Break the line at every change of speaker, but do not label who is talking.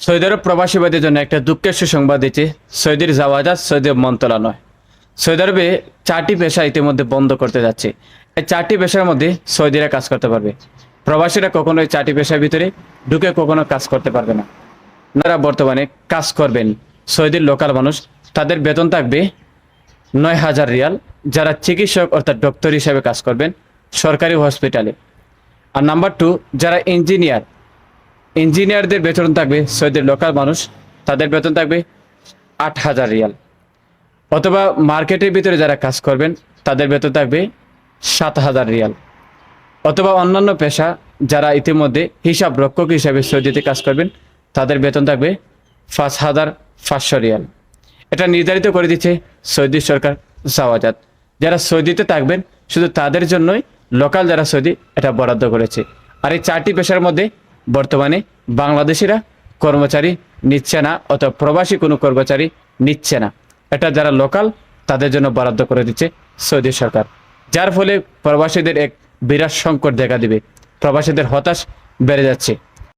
Saudi আরব প্রবাসীবাদের জন্য একটা দুঃখের সুসংবাদ দিচ্ছে সৌদির জাওয়াজাত সৌদি আরব মন্ত্রণালয়। সৌদি আরবে 4টি পেশা ইতিমধ্যে বন্ধ করতে যাচ্ছে। এই 4টি পেশার মধ্যে সৌদিরা কাজ করতে পারবে, প্রবাসীরা কখনো এই 4টি পেশার ভিতরে ঢুকে কখনো কাজ করতে পারবে না। যারা বর্তমানে কাজ করবেন সৌদির লোকাল মানুষ, তাদের বেতন থাকবে 9,000 রিয়াল। যারা চিকিৎসক অর্থাৎ ডক্টর হিসেবে কাজ করবেন সরকারি হসপিটালে। আর নাম্বার 2, যারা ইঞ্জিনিয়ারদের বেতন থাকবে সৌদির লোকাল মানুষ, তাদের বেতন থাকবে 8,000 রিয়াল। অথবা মার্কেটের ভিতরে যারা কাজ করবেন তাদের বেতন থাকবে 7,000 রিয়াল। অথবা অন্যান্য পেশা যারা ইতিমধ্যে হিসাব রক্ষক হিসাবে সৌদিতে কাজ করবেন তাদের বেতন থাকবে 5,500 রিয়াল। এটা নির্ধারিত করে দিচ্ছে সৌদি সরকার জাওয়াজাত। যারা সৌদিতে থাকবেন শুধু তাদের জন্যই লোকাল যারা সৌদি এটা বরাদ্দ করেছে। আর এই 4টি পেশার মধ্যে বর্তমানে বাংলাদেশিরা কর্মচারী নিচ্ছে না, অথবা প্রবাসী কোনো কর্মচারী নিচ্ছে না। এটা যারা লোকাল তাদের জন্য বরাদ্দ করে দিচ্ছে সৌদি সরকার, যার ফলে প্রবাসীদের এক বিরাট সংকট দেখা দিবে। প্রবাসীদের হতাশ বেড়ে যাচ্ছে।